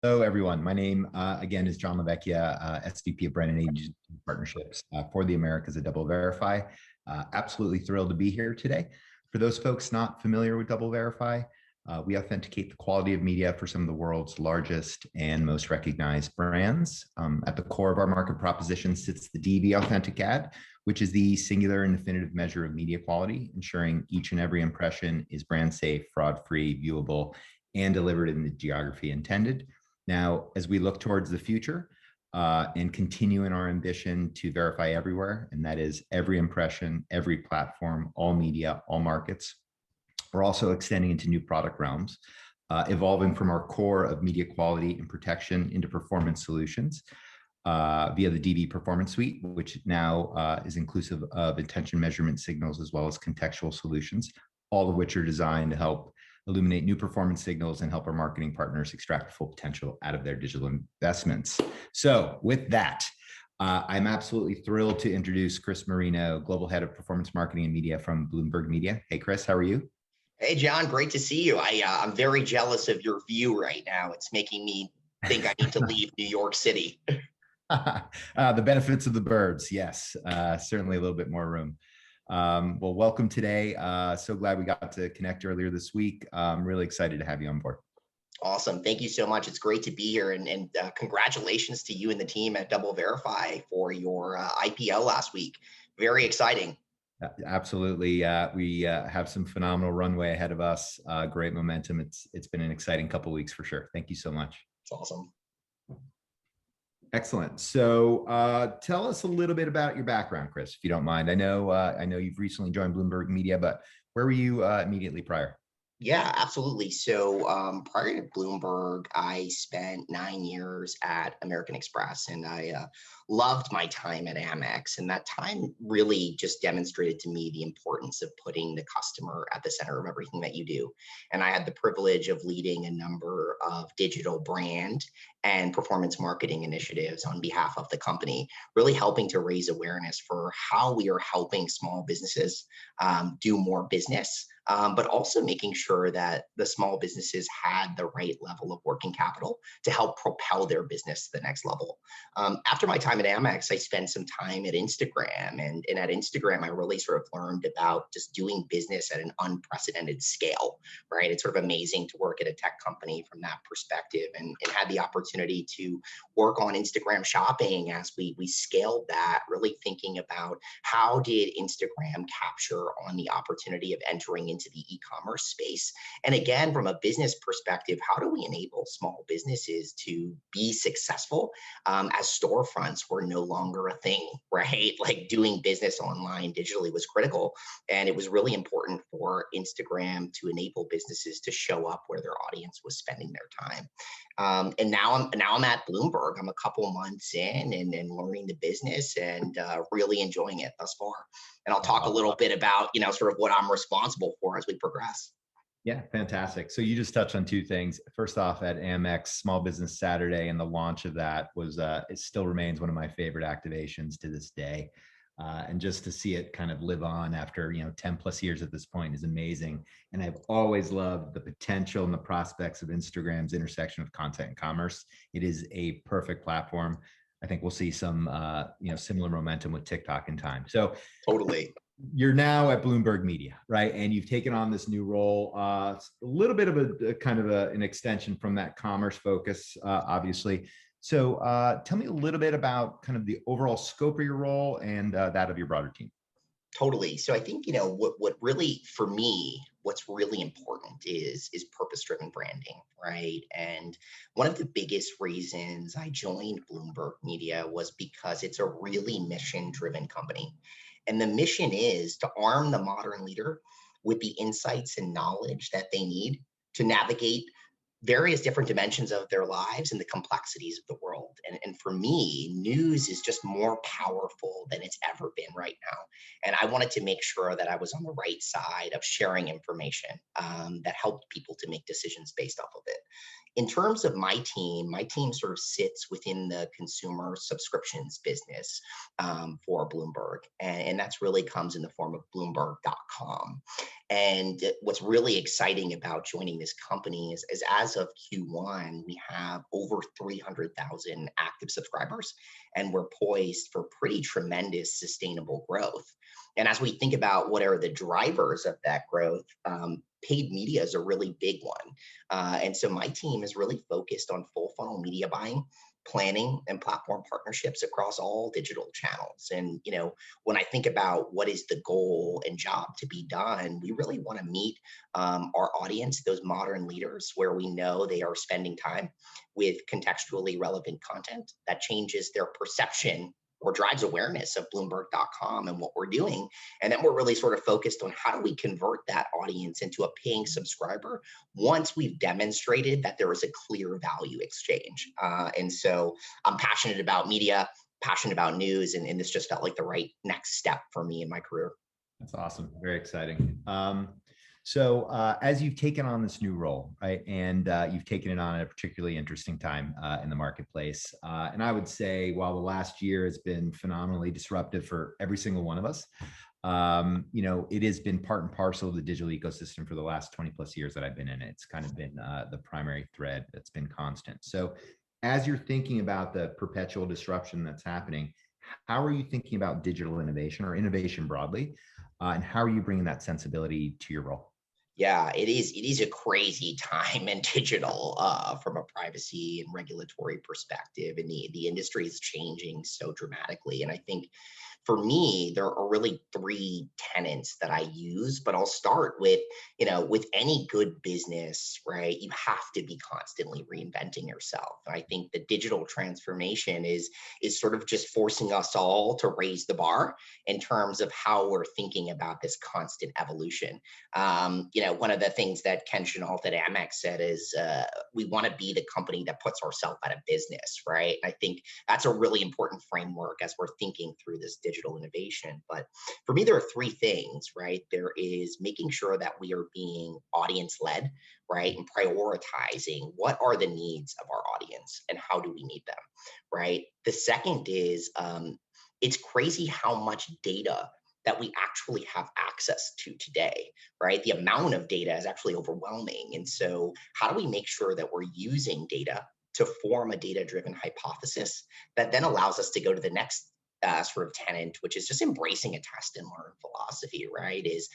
Hello, everyone. My name, again, is John LaVecchia, SVP of Brand Innovators Partnerships for the Americas at DoubleVerify. Absolutely thrilled to be here today. For those folks not familiar with DoubleVerify, we authenticate the quality of media for some of the world's largest and most recognized brands. At the core of our market proposition sits the DV Authentic Ad, which is the singular and definitive measure of media quality, ensuring each and every impression is brand safe, fraud-free, viewable, and delivered in the geography intended. Now, as we look towards the future and continue in our ambition to verify everywhere, and that is every impression, every platform, all media, all markets, we're also extending into new product realms, evolving from our core of media quality and protection into performance solutions via the DV Performance Suite, which now is inclusive of intention measurement signals as well as contextual solutions, all of which are designed to help illuminate new performance signals and help our marketing partners extract full potential out of their digital investments. So with that, I'm absolutely thrilled to introduce Chris Marino, Global Head of Performance Marketing and Media from Bloomberg Media. Hey, Chris, how are you? Hey, John, great to see you. I'm very jealous of your view right now. It's making me think I need to leave New York City. The benefits of the burbs, yes, certainly a little bit more room. Well, welcome today. So glad we got to connect earlier this week. I'm really excited to have you on board. Awesome. Thank you so much. It's great to be here. And congratulations to you and the team at DoubleVerify for your IPO last week. Very exciting. Absolutely. We have some phenomenal runway ahead of us. Great momentum. It's been an exciting couple of weeks for sure. Thank you so much. It's awesome. Excellent. So tell us a little bit about your background, Chris, if you don't mind. I know you've recently joined Bloomberg Media, but where were you immediately prior? Yeah, absolutely. So prior to Bloomberg, I spent 9 years at American Express, and I loved my time at Amex. And that time really just demonstrated to me the importance of putting the customer at the center of everything that you do. And I had the privilege of leading a number of digital brand and performance marketing initiatives on behalf of the company, really helping to raise awareness for how we are helping small businesses do more business. But also making sure that the small businesses had the right level of working capital to help propel their business to the next level. After my time at Amex, I spent some time at Instagram. And at Instagram, I really sort of learned about just doing business at an unprecedented scale, right? It's sort of amazing to work at a tech company from that perspective, and had the opportunity to work on Instagram shopping as we scaled that, really thinking about how did Instagram capture on the opportunity of entering into the e-commerce space. And again, from a business perspective, how do we enable small businesses to be successful as storefronts were no longer a thing, right? Like doing business online digitally was critical. And it was really important for Instagram to enable businesses to show up where their audience was spending their time. And now I'm at Bloomberg. I'm a couple months in and learning the business and really enjoying it thus far. And I'll talk a little bit about, sort of what I'm responsible for as we progress. Yeah, fantastic. So you just touched on two things. First off, at Amex Small Business Saturday, and the launch of that was, it still remains one of my favorite activations to this day. And just to see it kind of live on after 10 plus years at this point is amazing. And I've always loved the potential and the prospects of Instagram's intersection of content and commerce. It is a perfect platform. I think we'll see some similar momentum with TikTok in time. So totally. You're now at Bloomberg Media, right? And you've taken on this new role, a little bit of a kind of an extension from that commerce focus, obviously. So tell me a little bit about kind of the overall scope of your role and that of your broader team. Totally. So I think, what really, for me, what's really important is purpose-driven branding, right? And one of the biggest reasons I joined Bloomberg Media was because it's a really mission-driven company. And the mission is to arm the modern leader with the insights and knowledge that they need to navigate various different dimensions of their lives and the complexities of the world. And for me, news is just more powerful than it's ever been right now. And I wanted to make sure that I was on the right side of sharing information that helped people to make decisions based off of it. In terms of my team sort of sits within the consumer subscriptions business for Bloomberg. And that's really comes in the form of Bloomberg.com. And what's really exciting about joining this company is as as of Q1, we have over 300,000 active subscribers, and we're poised for pretty tremendous sustainable growth. And as we think about what are the drivers of that growth, paid media is a really big one. And so my team is really focused on full funnel media buying, planning, and platform partnerships across all digital channels. And, when I think about what is the goal and job to be done, we really want to meet our audience, those modern leaders, where we know they are spending time with contextually relevant content that changes their perception or drives awareness of Bloomberg.com and what we're doing. And then we're really sort of focused on how do we convert that audience into a paying subscriber once we've demonstrated that there is a clear value exchange. And so I'm passionate about media, passionate about news, and this just felt like the right next step for me in my career. That's awesome. Very exciting. So as you've taken on this new role, right, and you've taken it on at a particularly interesting time in the marketplace, and I would say while the last year has been phenomenally disruptive for every single one of us, it has been part and parcel of the digital ecosystem for the last 20 plus years that I've been in it. It's kind of been the primary thread that's been constant. So as you're thinking about the perpetual disruption that's happening, how are you thinking about digital innovation or innovation broadly? And how are you bringing that sensibility to your role? Yeah, it is. It is a crazy time in digital from a privacy and regulatory perspective, and the industry is changing so dramatically. And I think for me, there are really three tenets that I use, but I'll start with, with any good business, right? You have to be constantly reinventing yourself. And I think the digital transformation is sort of just forcing us all to raise the bar in terms of how we're thinking about this constant evolution. One of the things that Ken Chenault at Amex said is we want to be the company that puts ourselves out of business, right? I think that's a really important framework as we're thinking through this digital innovation. But for me, there are three things, right? There is making sure that we are being audience led, right? And prioritizing what are the needs of our audience and how do we meet them, right? The second is it's crazy how much data that we actually have access to today, right? The amount of data is actually overwhelming. And so how do we make sure that we're using data to form a data-driven hypothesis that then allows us to go to the next sort of tenant, which is just embracing a test and learn philosophy, right? Is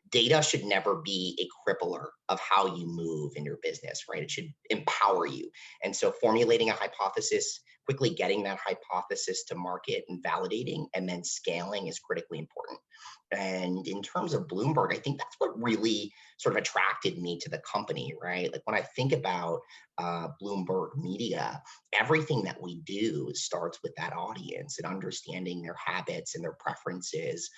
data should never be a crippler of how you move in your business, right? It should empower you. And so formulating a hypothesis, quickly getting that hypothesis to market and validating and then scaling is critically important. And in terms of Bloomberg, I think that's what really sort of attracted me to the company, right? Like when I think about Bloomberg Media, everything that we do starts with that audience and understanding their habits and their preferences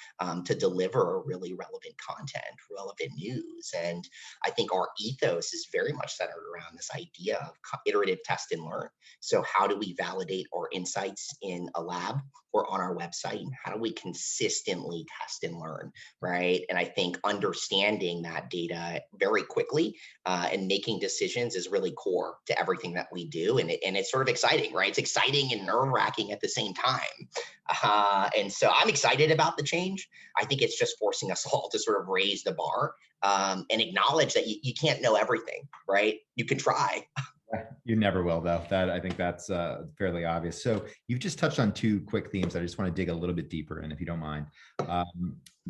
to deliver really relevant content, relevant news. And I think our ethos is very much centered around this idea of iterative test and learn. So how do we validate our insights in a lab or on our website? And how do we consistently test and learn, right? And I think understanding that data very quickly and making decisions is really core to everything that we do. And it's sort of exciting, right? It's exciting and nerve-wracking at the same time. And so I'm excited about the change. I think it's just forcing us all to sort of raise the bar and acknowledge that you can't know everything, right? You can try. You never will, though. I think that's fairly obvious. So you've just touched on two quick themes. I just want to dig a little bit deeper in, if you don't mind.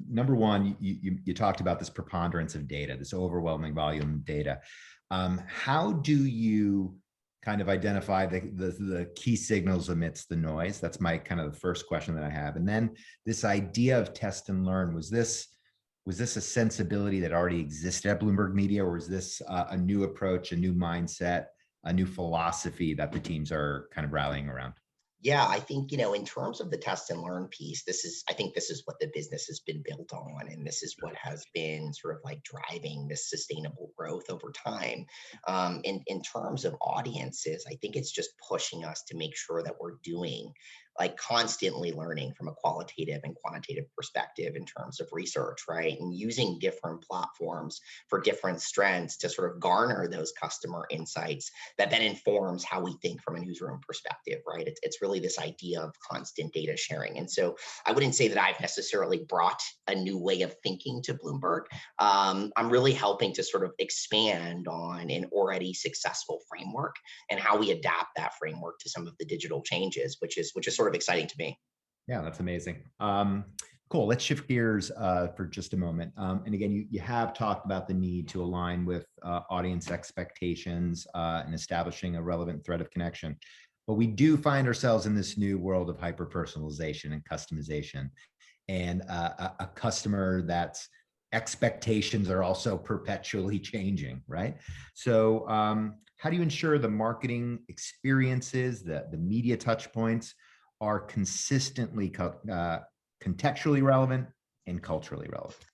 Number one, you talked about this preponderance of data, this overwhelming volume of data. How do you kind of identify the key signals amidst the noise? That's my kind of the first question that I have. And then this idea of test and learn, was this a sensibility that already existed at Bloomberg Media, or is this a new approach, a new mindset, a new philosophy that the teams are kind of rallying around? Yeah, I think, in terms of the test and learn piece, I think this is what the business has been built on. And this is what has been sort of like driving this sustainable growth over time. In terms of audiences, I think it's just pushing us to make sure that we're doing like constantly learning from a qualitative and quantitative perspective in terms of research, right? And using different platforms for different strengths to sort of garner those customer insights that then informs how we think from a newsroom perspective, right? It's really this idea of constant data sharing. And so I wouldn't say that I've necessarily brought a new way of thinking to Bloomberg. I'm really helping to sort of expand on an already successful framework and how we adapt that framework to some of the digital changes, which is sort of exciting to me. Yeah, that's amazing. Cool. Let's shift gears for just a moment. And again, you have talked about the need to align with audience expectations and establishing a relevant thread of connection. But we do find ourselves in this new world of hyper personalization and customization, and a customer that's expectations are also perpetually changing, right? So how do you ensure the marketing experiences, the media touch points are consistently contextually relevant and culturally relevant?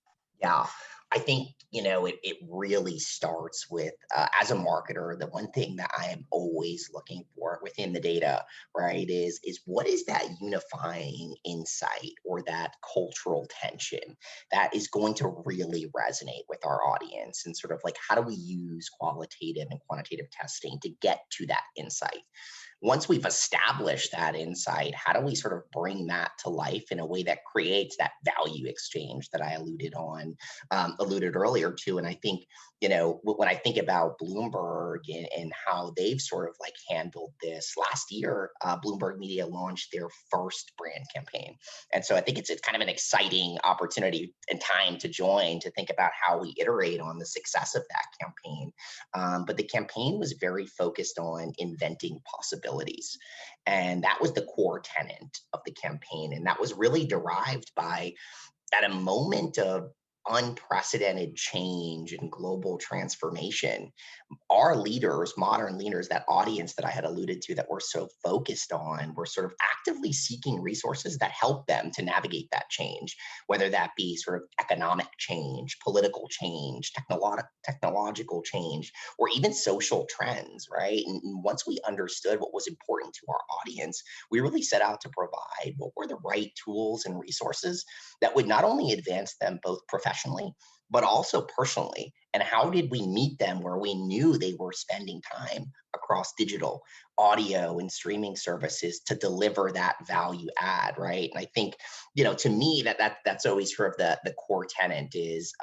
Yeah, I think, it really starts with, as a marketer, the one thing that I am always looking for within the data, right, is what is that unifying insight or that cultural tension that is going to really resonate with our audience, and sort of like how do we use qualitative and quantitative testing to get to that insight? Once we've established that insight, how do we sort of bring that to life in a way that creates that value exchange that I alluded earlier to? And I think, when I think about Bloomberg and how they've sort of like handled this last year, Bloomberg Media launched their first brand campaign. And so I think it's kind of an exciting opportunity and time to join to think about how we iterate on the success of that campaign. But the campaign was very focused on inventing possibilities. And that was the core tenet of the campaign. And that was really derived by, at a moment of unprecedented change and global transformation, our leaders, modern leaders, that audience that I had alluded to that we're so focused on, were sort of actively seeking resources that help them to navigate that change, whether that be sort of economic change, political change, technological change, or even social trends, right? And once we understood what was important to our audience, we really set out to provide what were the right tools and resources that would not only advance them both professionally, but also personally. And how did we meet them where we knew they were spending time across digital, audio, and streaming services to deliver that value add, right? And I think, to me, that's always sort of the core tenet is,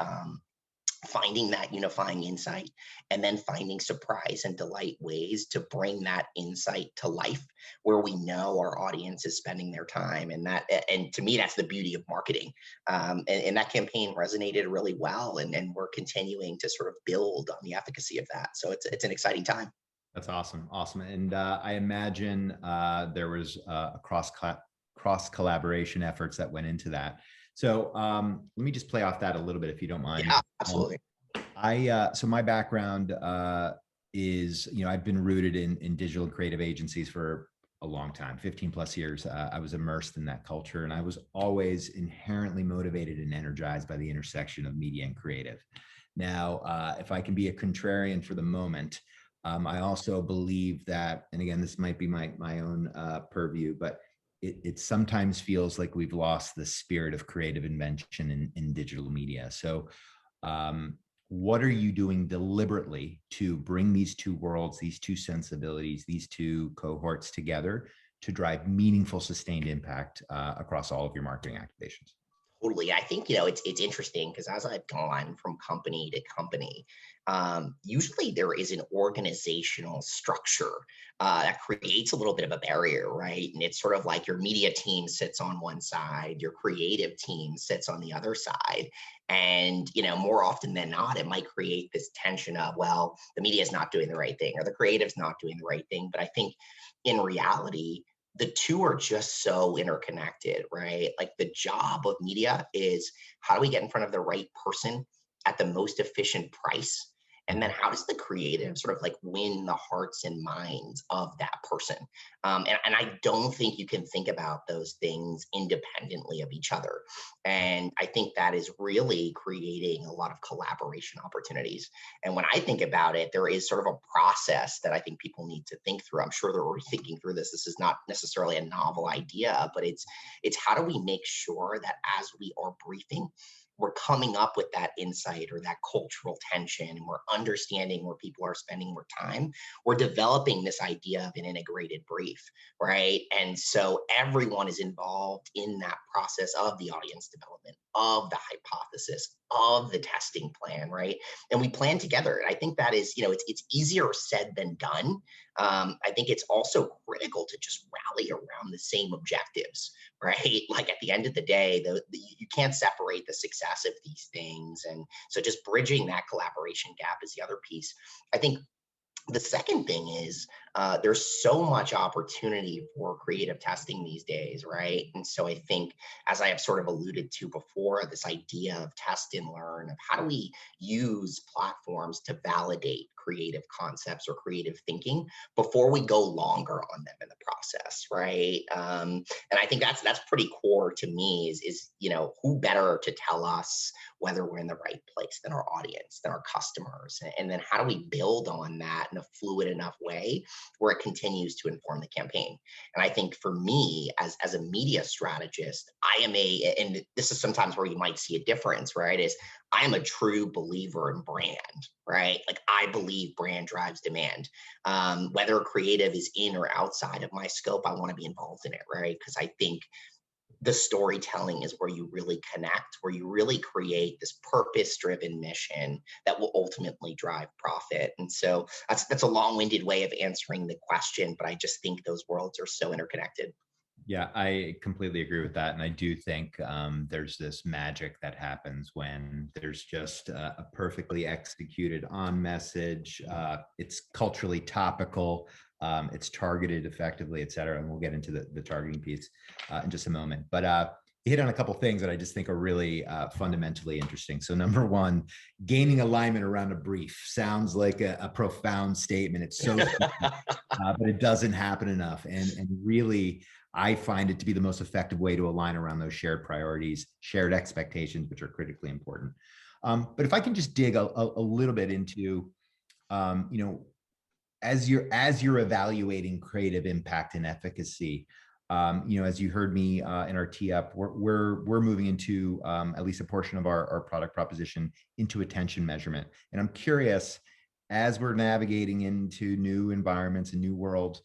finding that unifying insight, and then finding surprise and delight ways to bring that insight to life where we know our audience is spending their time. And to me, that's the beauty of marketing. And that campaign resonated really well, and we're continuing to sort of build on the efficacy of that. So it's an exciting time. That's awesome. Awesome. And I imagine there was a cross collaboration efforts that went into that. So let me just play off that a little bit, if you don't mind. Yeah, absolutely. So my background is, I've been rooted in digital and creative agencies for a long time, 15 plus years. I was immersed in that culture, and I was always inherently motivated and energized by the intersection of media and creative. Now, if I can be a contrarian for the moment, I also believe that, and again, this might be my own purview, but it sometimes feels like we've lost the spirit of creative invention in digital media. So what are you doing deliberately to bring these two worlds, these two sensibilities, these two cohorts together to drive meaningful, sustained impact across all of your marketing activations? Totally. I think, it's interesting because as I've gone from company to company, usually there is an organizational structure that creates a little bit of a barrier, right? And it's sort of like your media team sits on one side, your creative team sits on the other side. And, more often than not, it might create this tension of, well, the media is not doing the right thing or the creative's not doing the right thing. But I think in reality, the two are just so interconnected, right? Like the job of media is how do we get in front of the right person at the most efficient price? And then how does the creative sort of like win the hearts and minds of that person? And I don't think you can think about those things independently of each other. And I think that is really creating a lot of collaboration opportunities. And when I think about it, there is sort of a process that I think people need to think through. I'm sure they're already thinking through this. This is not necessarily a novel idea, but it's how do we make sure that as we are briefing, we're coming up with that insight or that cultural tension, and we're understanding where people are spending more time. We're developing this idea of an integrated brief, right? And so everyone is involved in that process of the audience development, of the hypothesis, of the testing plan, right? And we plan together. And I think that is, it's easier said than done. I think it's also critical to just rally around the same objectives, right? Like at the end of the day, you can't separate the success of these things. And so just bridging that collaboration gap is the other piece. I think the second thing is there's so much opportunity for creative testing these days, right? And so I think, as I have sort of alluded to before, this idea of test and learn, of how do we use platforms to validate creative concepts or creative thinking before we go longer on them in the process, right? And I think that's pretty core to me is who better to tell us whether we're in the right place than our audience, than our customers, and then how do we build on that in a fluid enough way where it continues to inform the campaign. And I think for me, as a media strategist, and this is sometimes where you might see a difference, right? Is I am a true believer in brand, right? Like I believe brand drives demand. Whether creative is in or outside of my scope, I want to be involved in it, right? Because I think the storytelling is where you really connect, where you really create this purpose-driven mission that will ultimately drive profit. And so that's a long-winded way of answering the question, but I just think those worlds are so interconnected. Yeah, I completely agree with that. And I do think there's this magic that happens when there's just a perfectly executed on message. It's culturally topical. It's targeted effectively, et cetera. And we'll get into the targeting piece in just a moment. But you hit on a couple of things that I just think are really fundamentally interesting. So number one, gaining alignment around a brief sounds like a profound statement. It's so but it doesn't happen enough. And really, I find it to be the most effective way to align around those shared priorities, shared expectations, which are critically important. But if I can just dig a little bit into, as you're evaluating creative impact and efficacy, as you heard me in our tee up, we're moving into at least a portion of our product proposition into attention measurement. And I'm curious, as we're navigating into new environments and new worlds,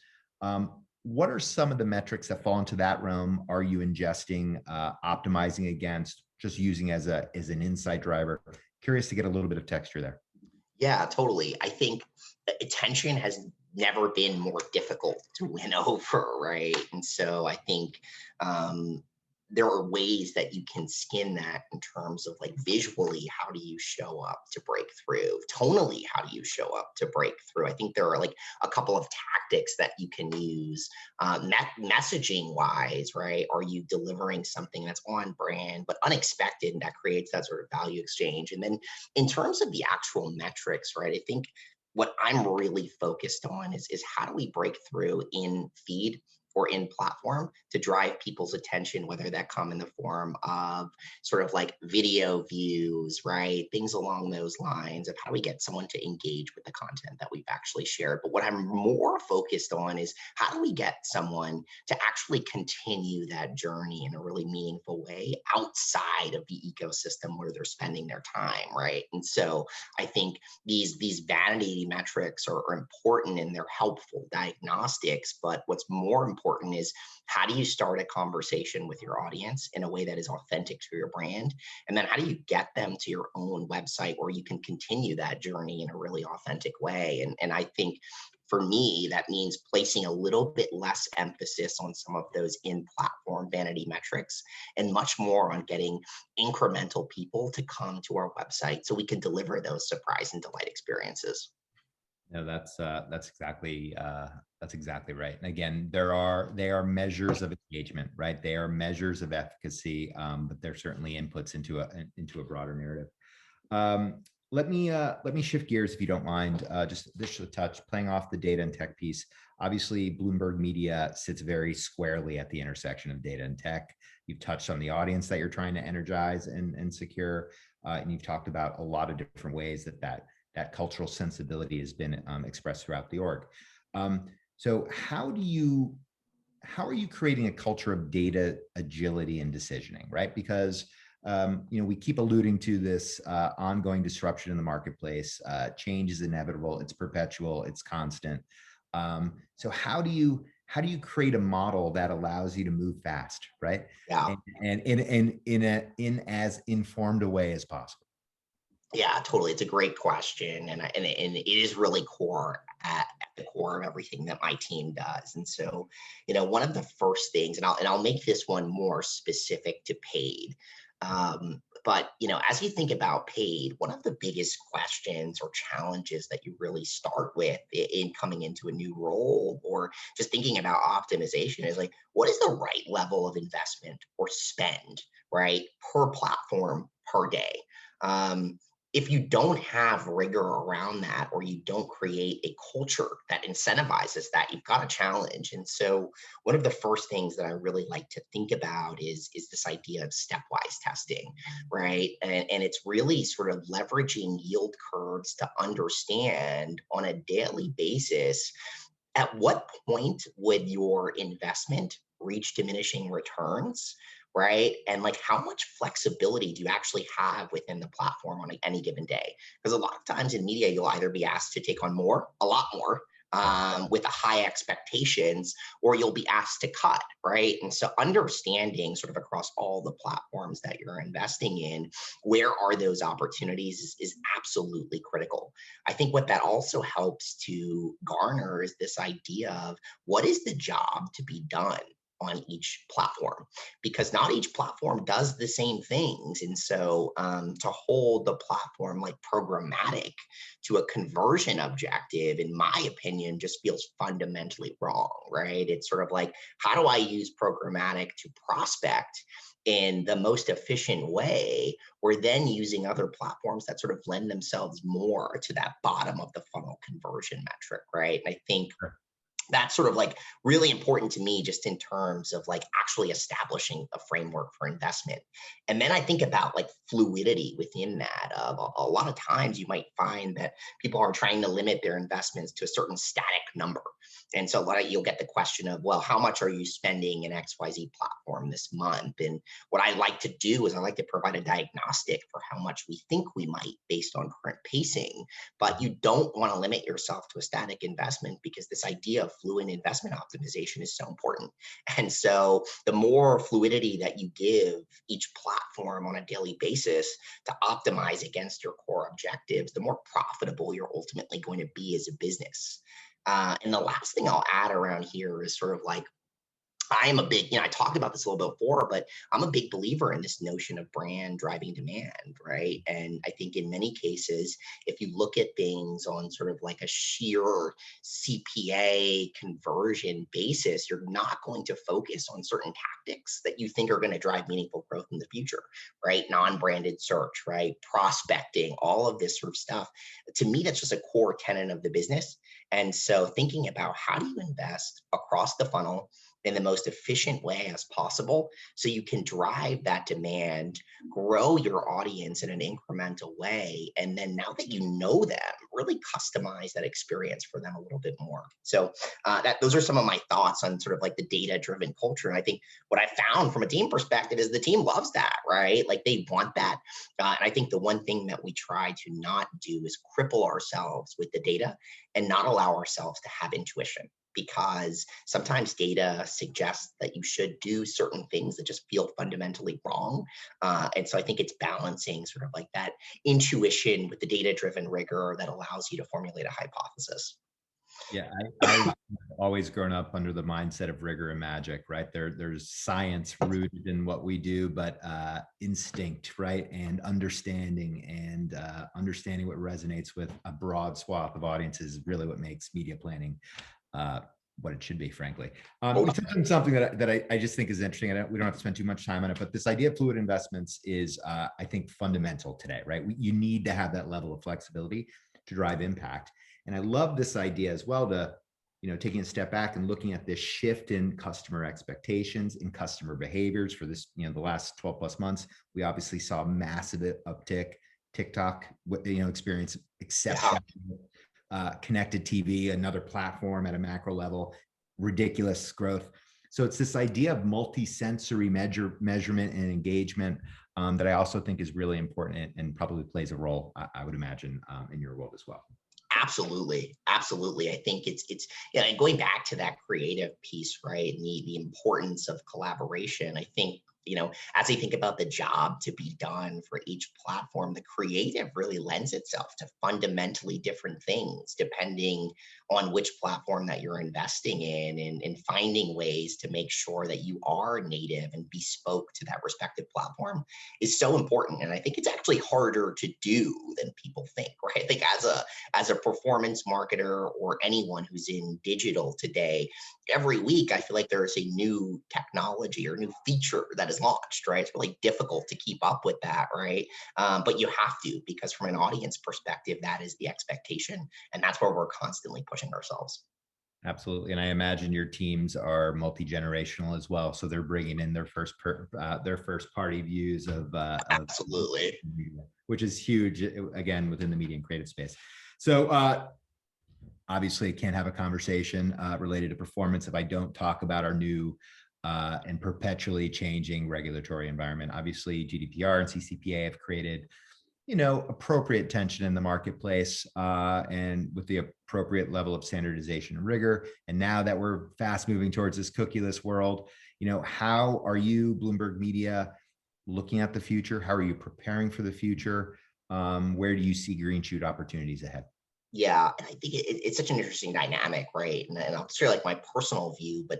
what are some of the metrics that fall into that realm? Are you ingesting, optimizing against, just using as an insight driver? Curious to get a little bit of texture there. Yeah, totally. I think attention has never been more difficult to win over, right? And so I think there are ways that you can skin that in terms of like visually, how do you show up to break through? Tonally, how do you show up to break through? I think there are like a couple of tactics that you can use. Messaging wise, right? Are you delivering something that's on brand but unexpected, and that creates that sort of value exchange? And then in terms of the actual metrics, right? I think what I'm really focused on is how do we break through in feed or in platform to drive people's attention, whether that come in the form of sort of like video views, right? Things along those lines of how do we get someone to engage with the content that we've actually shared. But what I'm more focused on is how do we get someone to actually continue that journey in a really meaningful way outside of the ecosystem where they're spending their time, right? And so I think these vanity metrics are important and they're helpful diagnostics, but what's more important is how do you start a conversation with your audience in a way that is authentic to your brand? And then how do you get them to your own website where you can continue that journey in a really authentic way? And I think for me, that means placing a little bit less emphasis on some of those in-platform vanity metrics and much more on getting incremental people to come to our website so we can deliver those surprise and delight experiences. No, that's exactly right. And again, they are measures of engagement, right? They are measures of efficacy, but they're certainly inputs into a broader narrative. let me shift gears if you don't mind. Just a touch, playing off the data and tech piece. Obviously, Bloomberg Media sits very squarely at the intersection of data and tech. You've touched on the audience that you're trying to energize and secure, and you've talked about a lot of different ways that cultural sensibility has been expressed throughout the org. So how are you creating a culture of data agility and decisioning, right? Because we keep alluding to this ongoing disruption in the marketplace. Change is inevitable. It's perpetual. It's constant. So how do you create a model that allows you to move fast, right? Yeah. And in as informed a way as possible. Yeah, totally. It's a great question, and it is really core at the core of everything that my team does. And so, one of the first things, and I'll make this one more specific to paid. But as you think about paid, one of the biggest questions or challenges that you really start with in coming into a new role or just thinking about optimization is like, what is the right level of investment or spend, right, per platform per day? If you don't have rigor around that, or you don't create a culture that incentivizes that, you've got a challenge. And so one of the first things that I really like to think about is this idea of stepwise testing, right? And it's really sort of leveraging yield curves to understand on a daily basis, at what point would your investment reach diminishing returns, right? And like, how much flexibility do you actually have within the platform on any given day? Because a lot of times in media, you'll either be asked to take on more, a lot more, with a high expectations, or you'll be asked to cut, right? And so understanding sort of across all the platforms that you're investing in, where are those opportunities is absolutely critical. I think what that also helps to garner is this idea of what is the job to be done on each platform, because not each platform does the same things. And so to hold the platform like programmatic to a conversion objective, in my opinion, just feels fundamentally wrong, right? It's sort of like, how do I use programmatic to prospect in the most efficient way? We're then using other platforms that sort of lend themselves more to that bottom of the funnel conversion metric, right? And I think that's sort of like really important to me, just in terms of like actually establishing a framework for investment. And then I think about like fluidity within that. A lot of times you might find that people are trying to limit their investments to a certain static number. And so you'll get the question of, well, how much are you spending in XYZ platform this month? And what I like to do is I like to provide a diagnostic for how much we think we might based on current pacing. But you don't want to limit yourself to a static investment, because this idea of fluid investment optimization is so important. And so the more fluidity that you give each platform on a daily basis to optimize against your core objectives, the more profitable you're ultimately going to be as a business. And the last thing I'll add around here is sort of like, I am a big, I talked about this a little bit before, but I'm a big believer in this notion of brand driving demand, right? And I think in many cases, if you look at things on sort of like a sheer CPA conversion basis, you're not going to focus on certain tactics that you think are going to drive meaningful growth in the future, right? Non-branded search, right? Prospecting, all of this sort of stuff. To me, that's just a core tenet of the business. And so thinking about how do you invest across the funnel in the most efficient way as possible, so you can drive that demand, grow your audience in an incremental way, and then now that you know them, really customize that experience for them a little bit more. So those are some of my thoughts on sort of like the data-driven culture. And I think what I found from a team perspective is the team loves that, right? Like they want that. And I think the one thing that we try to not do is cripple ourselves with the data and not allow ourselves to have intuition, because sometimes data suggests that you should do certain things that just feel fundamentally wrong. And so I think it's balancing sort of like that intuition with the data-driven rigor that allows you to formulate a hypothesis. Yeah, I've always grown up under the mindset of rigor and magic, right? There's science rooted in what we do, but instinct, right? And understanding what resonates with a broad swath of audiences is really what makes media planning what it should be, frankly. Oh, You touched on something that I just think is interesting. We don't have to spend too much time on it, but this idea of fluid investments is, I think, fundamental today, right? You need to have that level of flexibility to drive impact. And I love this idea as well, to, taking a step back and looking at this shift in customer expectations, in customer behaviors for this, the last 12 plus months. We obviously saw a massive uptick. TikTok, experience exceptional. Connected TV, another platform at a macro level, ridiculous growth. So it's this idea of multisensory measurement and engagement that I also think is really important and probably plays a role, I would imagine, in your world as well. Absolutely. Absolutely. I think it's, and going back to that creative piece, right? And the importance of collaboration. I think, as I think about the job to be done for each platform, the creative really lends itself to fundamentally different things depending on which platform that you're investing in, and finding ways to make sure that you are native and bespoke to that respective platform is so important. And I think it's actually harder to do than people think, right? I think as a performance marketer or anyone who's in digital today, every week I feel like there's a new technology or new feature that is launched, right? It's really difficult to keep up with that, right? But you have to, because from an audience perspective, that is the expectation. And that's where we're constantly pushing ourselves. Absolutely. And I imagine your teams are multi-generational as well. So they're bringing in their first party views of Absolutely. which is huge, again, within the media and creative space. So obviously can't have a conversation related to performance if I don't talk about our new and perpetually changing regulatory environment. Obviously, GDPR and CCPA have created, appropriate tension in the marketplace, and with the appropriate level of standardization and rigor. And now that we're fast moving towards this cookieless world, how are you, Bloomberg Media, looking at the future? How are you preparing for the future? Where do you see green shoot opportunities ahead? Yeah, and I think it's such an interesting dynamic, right? And I'll share like my personal view, but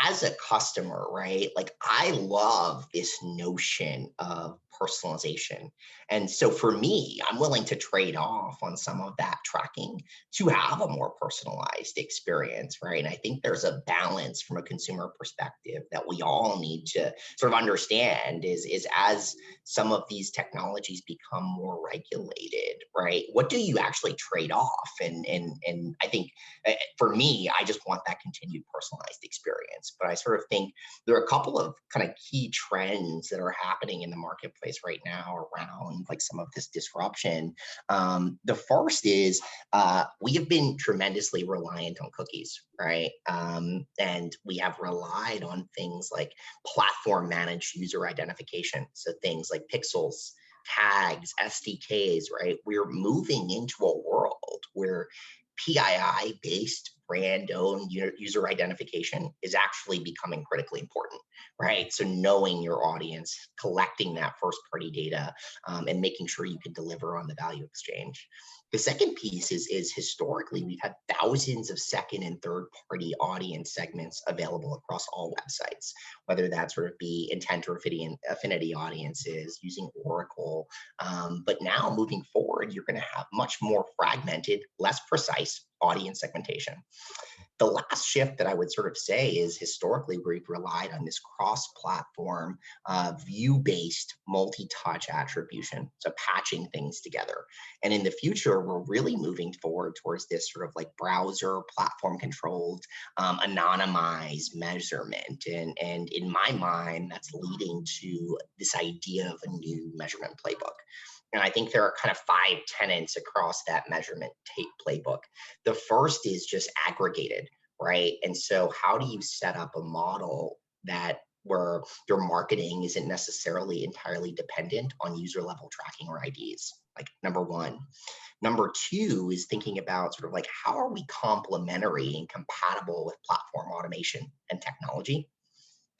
as a customer, right, like I love this notion of personalization. And so for me, I'm willing to trade off on some of that tracking to have a more personalized experience, right? And I think there's a balance from a consumer perspective that we all need to sort of understand is as some of these technologies become more regulated, right? What do you actually trade off? And I think for me, I just want that continued personalized experience. But I sort of think there are a couple of kind of key trends that are happening in the marketplace right now around like some of this disruption. The first is we have been tremendously reliant on cookies, right? And we have relied on things like platform managed user identification. So things like pixels, tags, SDKs, right? We're moving into a world where PII based brand owned user identification is actually becoming critically important, right? So knowing your audience, collecting that first party data, and making sure you can deliver on the value exchange. The second piece is historically, we've had thousands of second and third party audience segments available across all websites, whether that sort of be intent or affinity audiences using Oracle. But now moving forward, you're going to have much more fragmented, less precise audience segmentation. The last shift that I would sort of say is historically we've relied on this cross-platform, view-based multi-touch attribution, so patching things together. And in the future, we're really moving forward towards this sort of like browser platform-controlled, anonymized measurement. And in my mind, that's leading to this idea of a new measurement playbook. And I think there are kind of 5 tenets across that measurement playbook. The first is just aggregated, right? And so how do you set up a model that where your marketing isn't necessarily entirely dependent on user level tracking or IDs? Like number one. Number two is thinking about sort of like how are we complementary and compatible with platform automation and technology?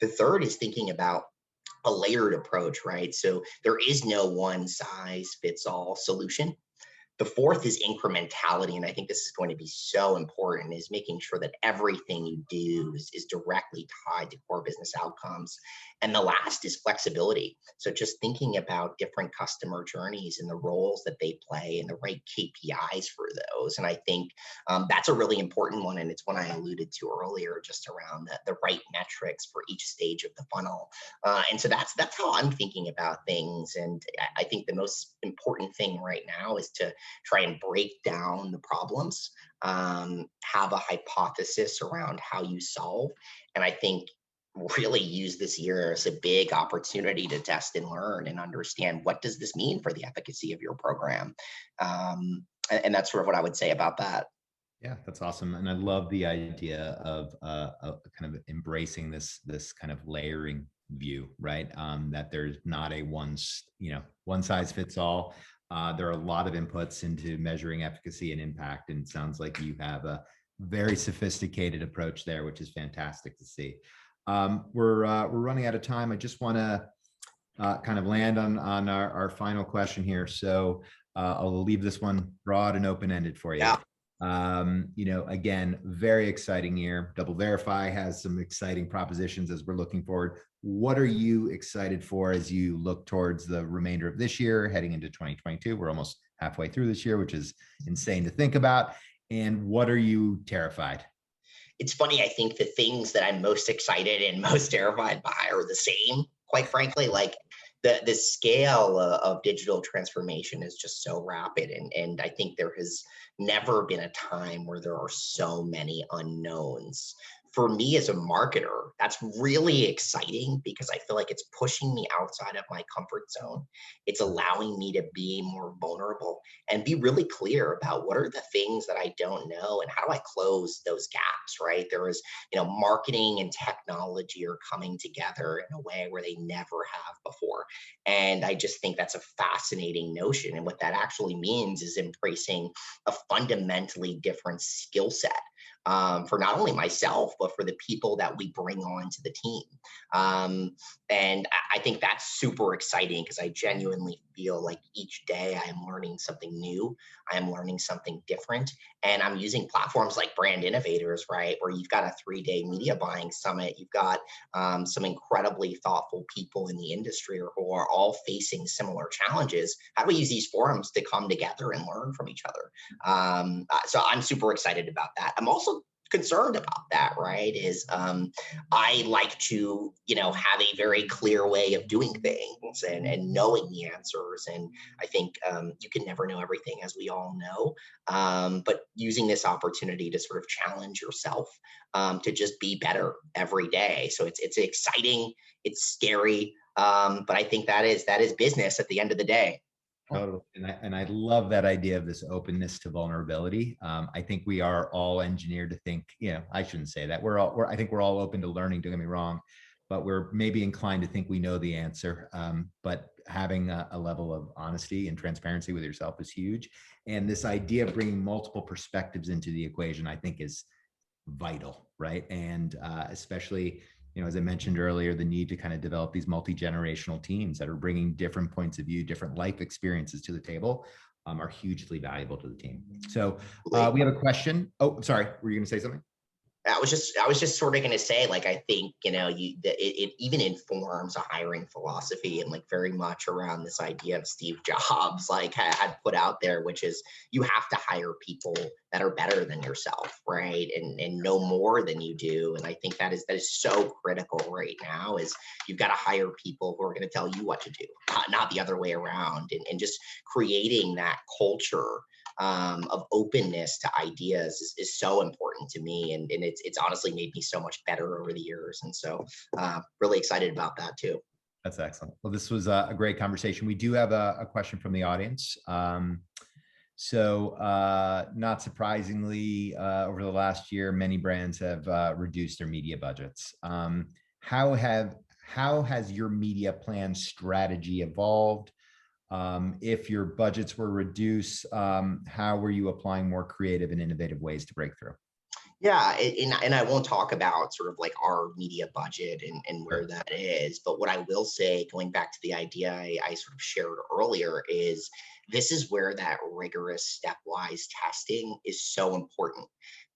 The third is thinking about a layered approach, right? So there is no one size fits all solution. The fourth is incrementality, and I think this is going to be so important, is making sure that everything you do is directly tied to core business outcomes. And the last is flexibility. So just thinking about different customer journeys and the roles that they play and the right KPIs for those. And I think that's a really important one, and it's one I alluded to earlier, just around the right metrics for each stage of the funnel. And so that's how I'm thinking about things. And I think the most important thing right now is to try and break down the problems, have a hypothesis around how you solve. And I think really use this year as a big opportunity to test and learn and understand, what does this mean for the efficacy of your program? And that's sort of what I would say about that. Yeah, that's awesome. And I love the idea of kind of embracing this kind of layering view, right? That there's not a one size fits all. There are a lot of inputs into measuring efficacy and impact, and it sounds like you have a very sophisticated approach there, which is fantastic to see. We're running out of time. I just want to kind of land on our final question here. So I'll leave this one broad and open-ended for you. Yeah. Again, very exciting year. DoubleVerify has some exciting propositions as we're looking forward. What are you excited for as you look towards the remainder of this year, heading into 2022? We're almost halfway through this year, which is insane to think about. And what are you terrified? It's funny, I think the things that I'm most excited and most terrified by are the same, quite frankly. Like the scale of digital transformation is just so rapid. And I think there has never been a time where there are so many unknowns. For me as a marketer, that's really exciting, because I feel like it's pushing me outside of my comfort zone. It's allowing me to be more vulnerable and be really clear about what are the things that I don't know and how do I close those gaps, right? There is, marketing and technology are coming together in a way where they never have before. And I just think that's a fascinating notion. And what that actually means is embracing a fundamentally different skill set, for not only myself, but for the people that we bring on to the team. And I think that's super exciting, because I genuinely feel like each day I am learning something new. I am learning something different. And I'm using platforms like Brand Innovators, right? Where you've got a 3-day media buying summit. You've got some incredibly thoughtful people in the industry who are all facing similar challenges. How do we use these forums to come together and learn from each other? So I'm super excited about that. I'm also concerned about that, right? Is I like to, have a very clear way of doing things and knowing the answers. And I think you can never know everything, as we all know. But using this opportunity to sort of challenge yourself, to just be better every day. So it's exciting, it's scary, but I think that is business at the end of the day. Totally. And I love that idea of this openness to vulnerability. I think we are all engineered to think, I shouldn't say that. I think we're all open to learning, don't get me wrong, but we're maybe inclined to think we know the answer. But having a level of honesty and transparency with yourself is huge. And this idea of bringing multiple perspectives into the equation, I think, is vital, right? And especially, as I mentioned earlier, the need to kind of develop these multi-generational teams that are bringing different points of view, different life experiences to the table, are hugely valuable to the team. So we have a question. Oh, sorry. Were you going to say something? I was just sort of going to say, like, I think, it even informs a hiring philosophy, and like very much around this idea of Steve Jobs, like, had put out there, which is you have to hire people that are better than yourself, right? And know more than you do. And I think that is so critical right now, is you've got to hire people who are going to tell you what to do, not the other way around. And just creating that culture of openness to ideas is so important to me, and it's honestly made me so much better over the years, and so really excited about that too. That's excellent. Well, this was a great conversation. We do have a question from the audience. So not surprisingly, over the last year, many brands have reduced their media budgets. How has your media plan strategy evolved? If your budgets were reduced, how were you applying more creative and innovative ways to break through? Yeah, and I won't talk about sort of like our media budget and where that is, but what I will say, going back to the idea I sort of shared earlier, is this is where that rigorous stepwise testing is so important,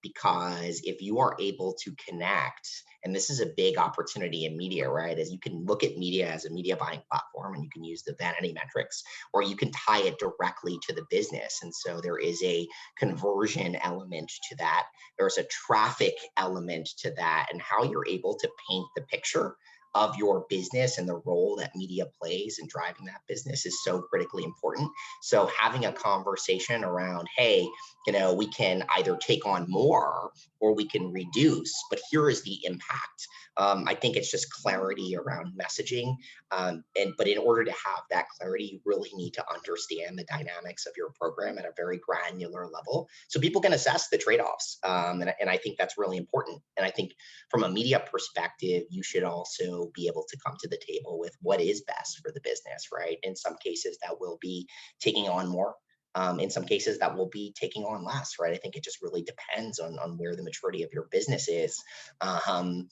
because if you are able to connect, and this is a big opportunity in media, right? As you can look at media as a media buying platform, and you can use the vanity metrics, or you can tie it directly to the business. And so there is a conversion element to that. There's a traffic element to that, and how you're able to paint the picture of your business and the role that media plays in driving that business is so critically important. So having a conversation around, hey, we can either take on more or we can reduce, but here is the impact. I think it's just clarity around messaging. But in order to have that clarity, you really need to understand the dynamics of your program at a very granular level so people can assess the trade-offs. And I think that's really important. And I think from a media perspective, you should also be able to come to the table with what is best for the business, right? In some cases, that will be taking on more. In some cases, that will be taking on less, right? I think it just really depends on where the maturity of your business is. And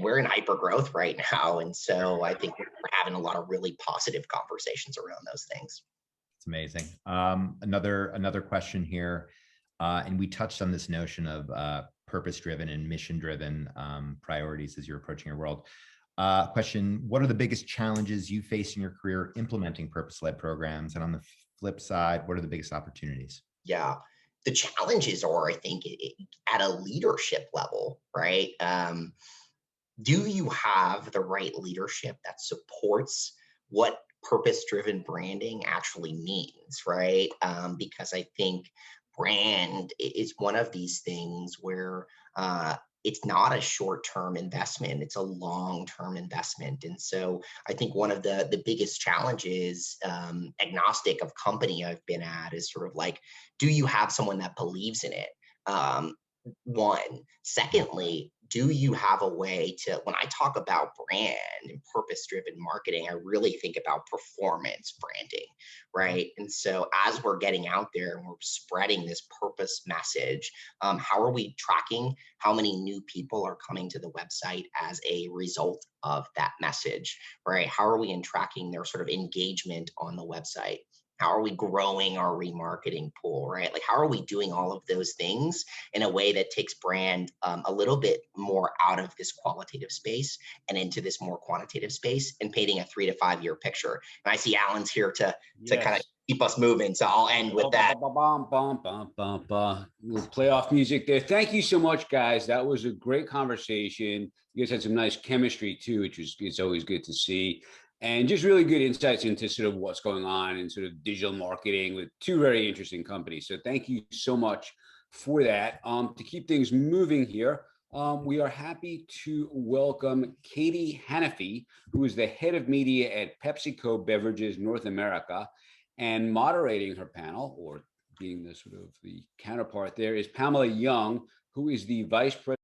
we're in hyper growth right now. And so I think we're having a lot of really positive conversations around those things. It's amazing. Another question here, and we touched on this notion of purpose-driven and mission-driven priorities as you're approaching your world. Question, what are the biggest challenges you face in your career implementing purpose-led programs? And on the flip side, what are the biggest opportunities? Yeah. The challenges are, I think, at a leadership level, right? Do you have the right leadership that supports what purpose-driven branding actually means, right? Because I think brand is one of these things where it's not a short-term investment, it's a long-term investment. And so I think one of the biggest challenges, agnostic of company I've been at, is sort of like, do you have someone that believes in it? One. Secondly, do you have a way to, when I talk about brand and purpose-driven marketing, I really think about performance branding, right? And so as we're getting out there and we're spreading this purpose message, how are we tracking how many new people are coming to the website as a result of that message, right? How are we tracking their sort of engagement on the website? How are we growing our remarketing pool, right? Like, how are we doing all of those things in a way that takes brand a little bit more out of this qualitative space and into this more quantitative space, and painting a 3 to 5 year picture? And I see Alan's here to kind of keep us moving. So I'll end with that. Little playoff music there. Thank you so much, guys. That was a great conversation. You guys had some nice chemistry too, which is, it's always good to see. And just really good insights into sort of what's going on in sort of digital marketing with two very interesting companies. So thank you so much for that. To keep things moving here, we are happy to welcome Katie Hanafi, who is the head of media at PepsiCo Beverages North America, and moderating her panel, or being the sort of the counterpart there, is Pamela Young, who is the Vice President